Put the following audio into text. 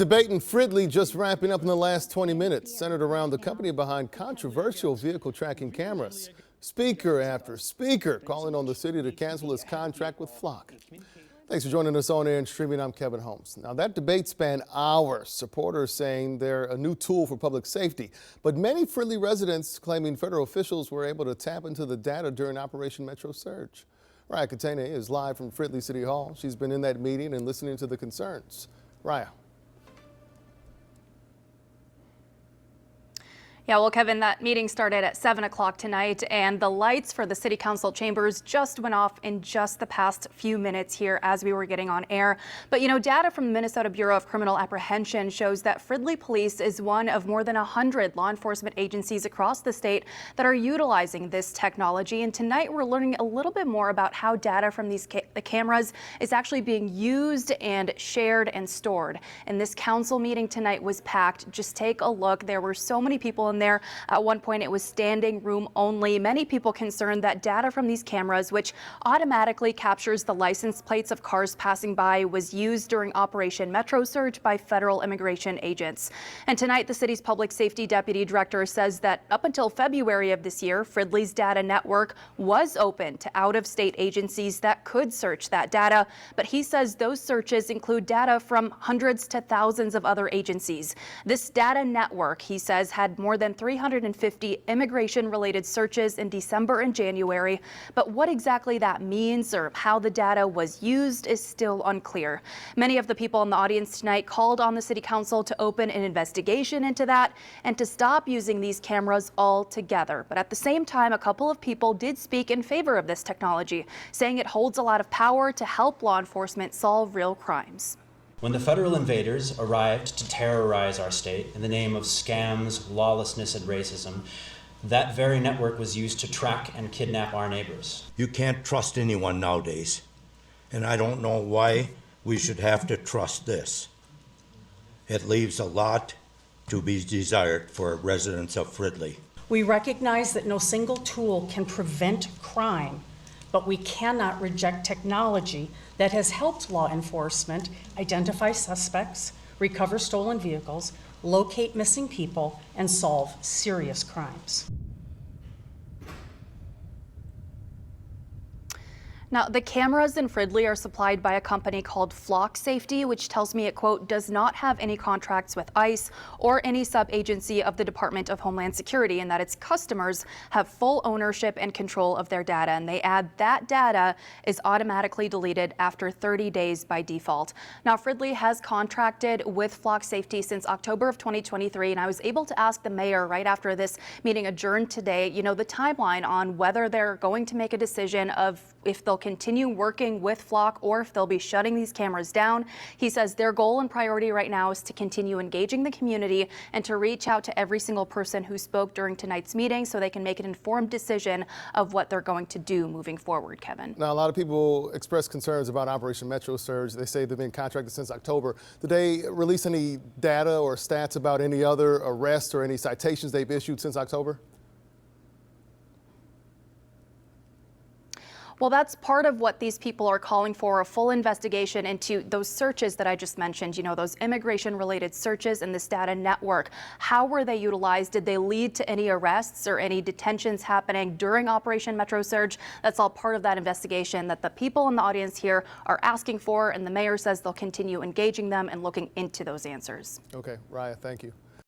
Debate in Fridley just wrapping up in the last 20 minutes, centered around the company behind controversial vehicle tracking cameras. Speaker after speaker calling on the city to cancel its contract with Flock. Thanks for joining us on air and streaming. I'm Kevin Holmes. Now, that debate spanned hours. Supporters saying they're a new tool for public safety, but many Fridley residents claiming federal officials were able to tap into the data during Operation Metro Surge. Raya Katene is live from Fridley City Hall. She's been in that meeting and listening to the concerns. Raya. Yeah, well, Kevin, that meeting started at 7 o'clock tonight, and the lights for the city council chambers just went off in just the past few minutes here as we were getting on air. But, you know, data from the Minnesota Bureau of Criminal Apprehension shows that Fridley Police is one of more than 100 law enforcement agencies across the state that are utilizing this technology. And tonight we're learning a little bit more about how data from these cameras is actually being used and shared and stored. And this council meeting tonight was packed. Just take a look. There were so many people in there. At one point, it was standing room only. Many people concerned that data from these cameras, which automatically captures the license plates of cars passing by, was used during Operation Metro Surge by federal immigration agents. And tonight, the city's public safety deputy director says that up until February of this year, Fridley's data network was open to out-of-state agencies that could search that data. But he says those searches include data from hundreds to thousands of other agencies. This data network, he says, had more than 350 immigration-related searches in December and January, but what exactly that means or how the data was used is still unclear. Many of the people in the audience tonight called on the City Council to open an investigation into that and to stop using these cameras altogether. But at the same time, a couple of people did speak in favor of this technology, saying it holds a lot of power to help law enforcement solve real crimes. When the federal invaders arrived to terrorize our state in the name of scams, lawlessness, and racism, that very network was used to track and kidnap our neighbors. You can't trust anyone nowadays, and I don't know why we should have to trust this. It leaves a lot to be desired for residents of Fridley. We recognize that no single tool can prevent crime, but we cannot reject technology that has helped law enforcement identify suspects, recover stolen vehicles, locate missing people, and solve serious crimes. Now, the cameras in Fridley are supplied by a company called Flock Safety, which tells me it, quote, does not have any contracts with ICE or any sub-agency of the Department of Homeland Security, and that its customers have full ownership and control of their data. And they add that data is automatically deleted after 30 days by default. Now, Fridley has contracted with Flock Safety since October of 2023, and I was able to ask the mayor right after this meeting adjourned today, you know, the timeline on whether they're going to make a decision of if they'll continue working with Flock or if they'll be shutting these cameras down. He says their goal and priority right now is to continue engaging the community and to reach out to every single person who spoke during tonight's meeting so they can make an informed decision of what they're going to do moving forward, Kevin. Now, a lot of people express concerns about Operation Metro Surge. They say they've been contracted since October. Did they release any data or stats about any other arrests or any citations they've issued since October? Well, that's part of what these people are calling for, a full investigation into those searches that I just mentioned, you know, those immigration-related searches in this data network. How were they utilized? Did they lead to any arrests or any detentions happening during Operation Metro Surge? That's all part of that investigation that the people in the audience here are asking for, and the mayor says they'll continue engaging them and looking into those answers. Okay, Raya, thank you.